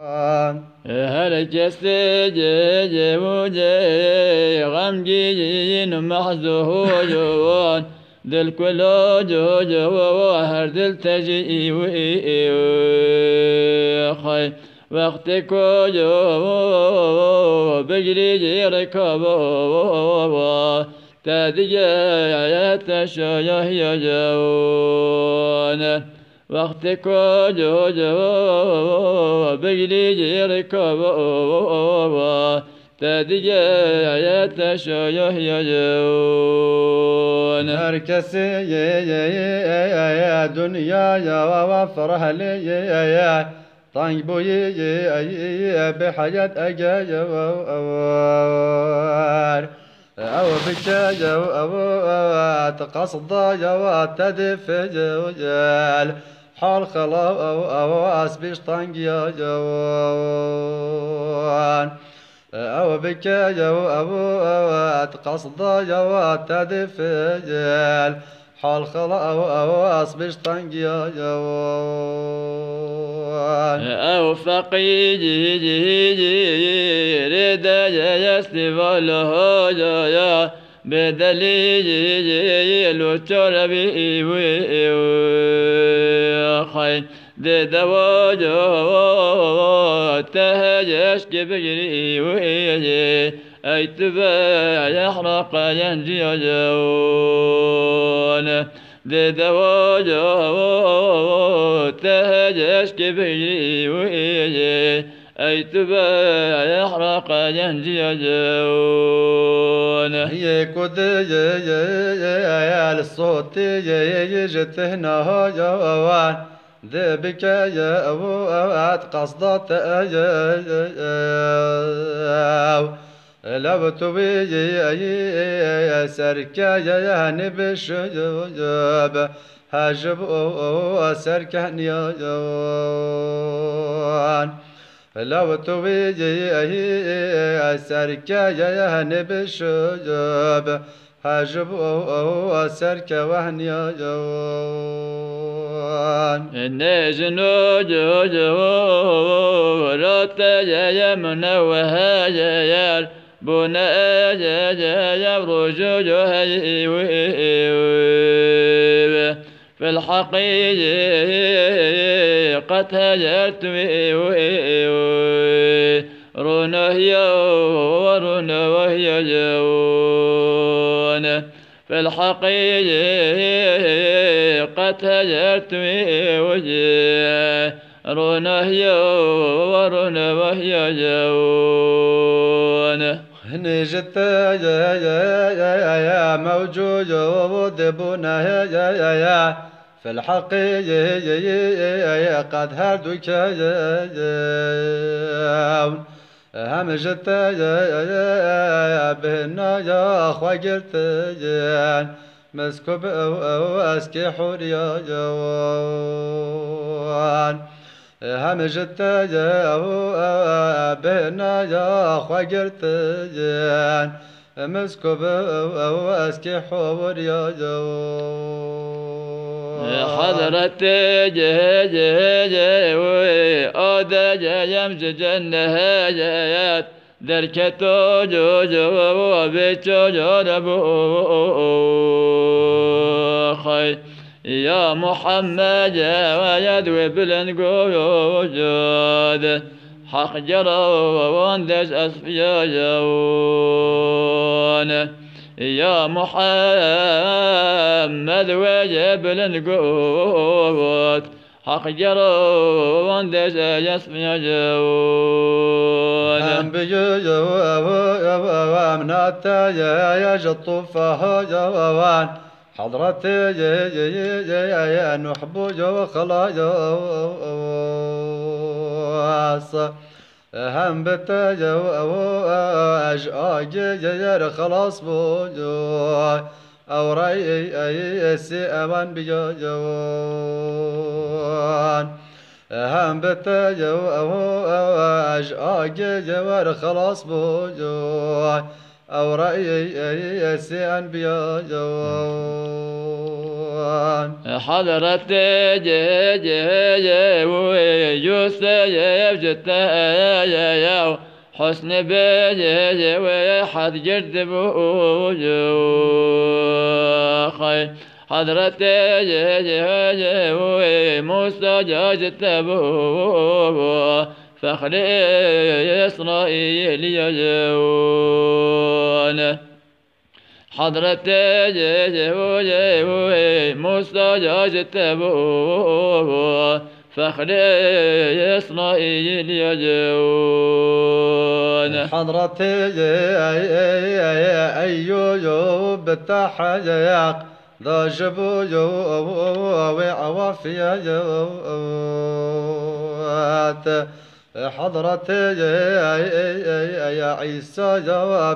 هل جستجي وجي غمجين محزوجون ذل كل جوجو وهر ذل تجي وخي وقتك جو بجري ركبوا تدجا تشايه يجون وقتك جو بجري ركبوا تدجا تشايه يجون هركسي يا دنيا يا وفرح لي يا طنج بوي بحياة أجايا أو بجايا أو تقصد يا تدفج حال خلا أو أسبيش طنج يا جوان أو بجايا أو تقصد يا تدفج حال خلا أو أسبيش طنج يا جوان أو فقيجي ردا يستفاله جايا بدليل وتربي وخي دواجو تهجش كبجري ويجي أي تبا يحرق ينجي جون دواجو تهجش كبجري ويجي أي تبا يحرق ينجي جون هي كود يا الصوت يجتهنا جوان ذبك يا أبو قصدت لو تبي سركا يا نبش جب هجب سركا يا جوان لو تبي سركا يا نبش جب هجب سركا وهن يا جوان النجن جو رات يا من وهاجر بنا يا رجو هي في الحقيقة هجرت رنا يا ورنا وهي جون في الحقيقة هجرت رنا يا ورنا وهي جون نجت يا موجود ودبنا يا في الحقيقة قد هردك همجت بهنا يا خواجرت مسكوب أسكي حوريا جوان همجت بهنا يا خواجرت مسكوب أسكي حوريا جوان حضرت أدج يمزج النهايات دركتو جوجو وبيتو جربو خي يا محمد ويدوي بالنقود حق جرو واندس أصفيا جون يا محمد وجب النقود حق جرو واندس يسمي جون أنبياء وامناتا يا جطوفها جوان حضرتي يا نحبو جو خلاص هم بتجو أجاج يا خلاص بوجو أو رأي سيئمان بجوان هم بتجو أجاج يا خلاص بوجو أو رأي سيئان بجوان حضرت ويوسف جتا حسن بيجي وحد جرد بوجو حضرت موسى جتا بو فخر إسرائيل يجون حضرت موسى جتا بو فخر إسرائيل يجون حضرت أيوب بالتحياق ذا جبو وعوافيا جوات حضرت يا عيسى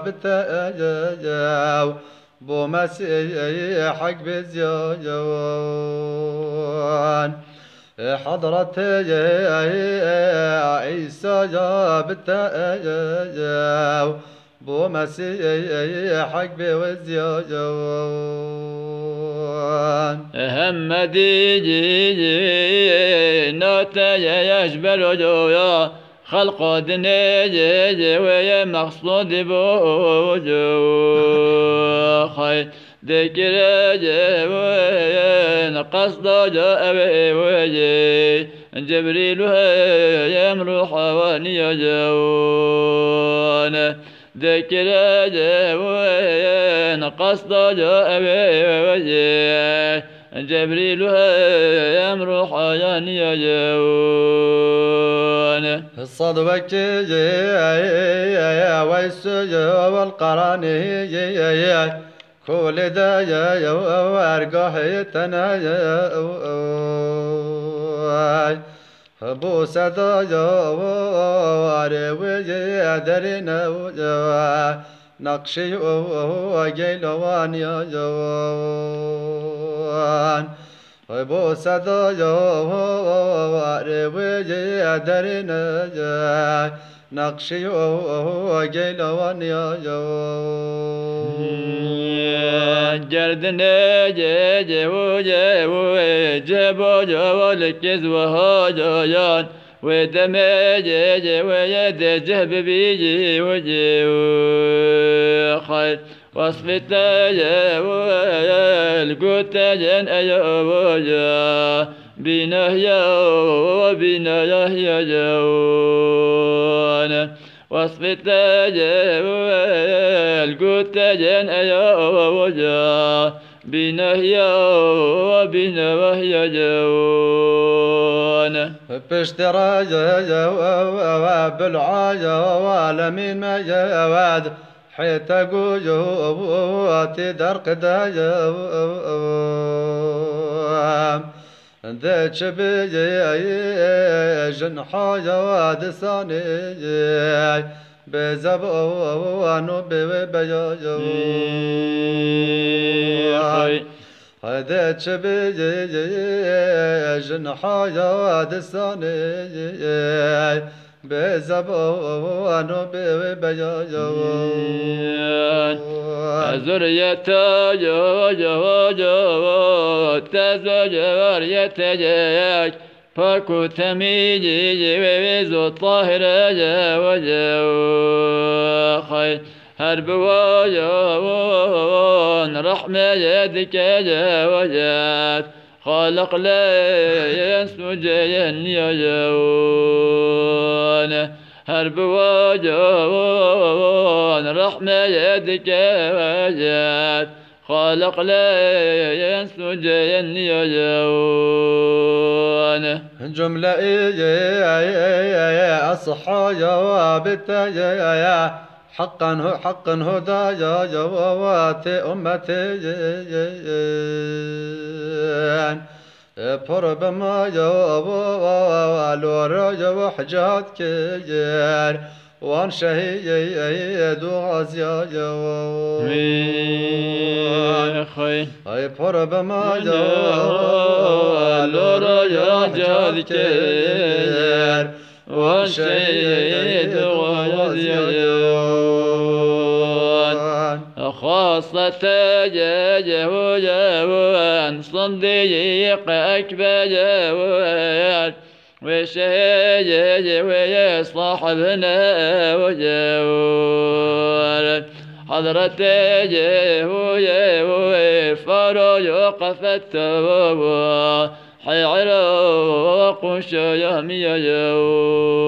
بالتأجاو بو مسيحك بزيون حضرت عيسى بالتأجاو بو مسيحك بوزيون همدي جي نوتا يجبر جويا خلق دنيا ويا مقصود بوجو خي ذكر جوين قصد جاء وجي جبريل يمر حواني جون ذكر جوين قصد جاء وجي جبريل يمر حواني جون الصدوك ويسجى والقراني كل دايا وارقاه تنايا بو سدايا واروي درنا نقشي وجيلوان يا جوان بو سدايا واروي درنا نقشي وجيلوان يا جوان جردنا جيجو جيبو جوالكز وهاجيان ودمي جيجي ويد جهب بيجي وجي خير وصفت القوت جن أيوجا بنا يا بنا يا جوان وصفت القوت جن أيوجا بنا يا بنا وهي جوان باشترى بالعاجة والمين ما جواد حيت قوتي درق دايا ذات بيجي جنحا جواد ثاني بزبوان ببيجو ذات بيجي جنحا جواد ثاني بزبوان ببيجو زرية جو تزوج ورية فاكو تميجي ويزو طاهر جو خير هرب وجوان رحمة يدك جوجات خالق لا ينسج يجون هرب وجوان رحمة يدك وجات خالق لا ينسج يجون جملة أصحى جوابت حقا هدى جوابات أمتي برب ما جواب والور جو حجات كير وان شهيد وغزيا جواب اي برب ما جواب والور جو حجات كير وان شهيد وغزيا جواب خاصة جوان صديق أكبر وشهيج ويصاحبنا وجوار حضرة فرج وقفت حيعرق شيام يجون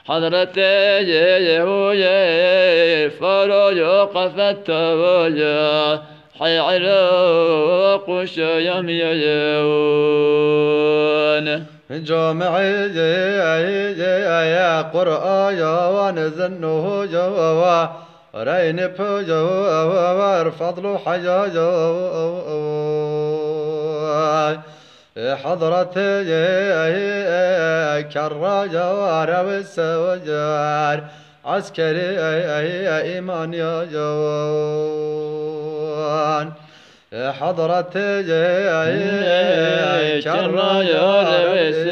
حضرة فرج وقفت حيعرق شيام يجون جامعي يا قرآن ونزنه جوا رين بجوا فضل حجاج حضرة كراج وروس وجار عسكري إيمان يا جوان حضرة كراج وروس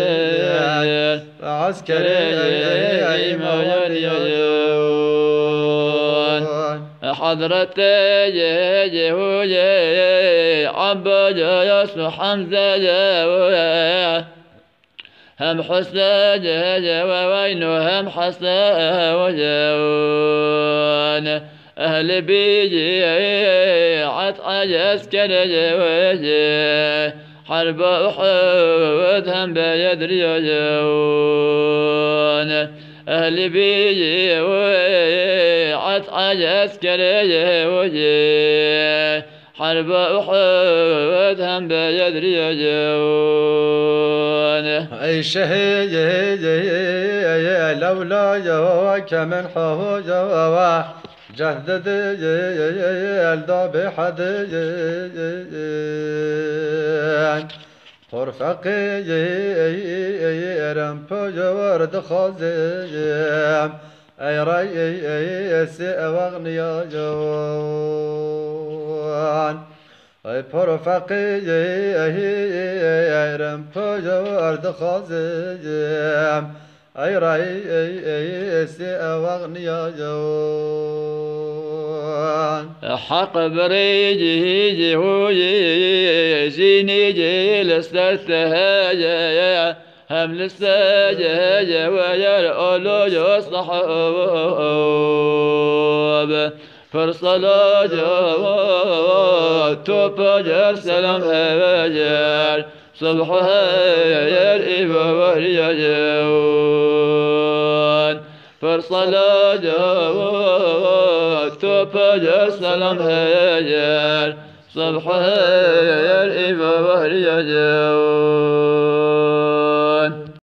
عسكري إيمان يا جوان حضرة عبد ياسر حمزة هم حسن وين هم حسن وجوان أهل بيجي عطع يسكر حرب أحد هم بيدري جوان أهل بيجي عطع يسكر حرب أحد هم بيدري جوان أي شهيد لولا جواك من حه جوا جهد الذبح فرفقي رمبو جورد خازم أي رئيس أغنيا جوان أي فرفقي رمبو جورد خازم أي رئيس أغنيا جوان حق بريجي هوي زيني جيل استرتهاجا هم للساجا ويا الأولو يصحب فرصلا جوا توبجر سلام هاجر صبحها يا الإبوار يا جوان فرصلا جوا توبجر سلام هاجر صبحها يا الإبوار يا جوان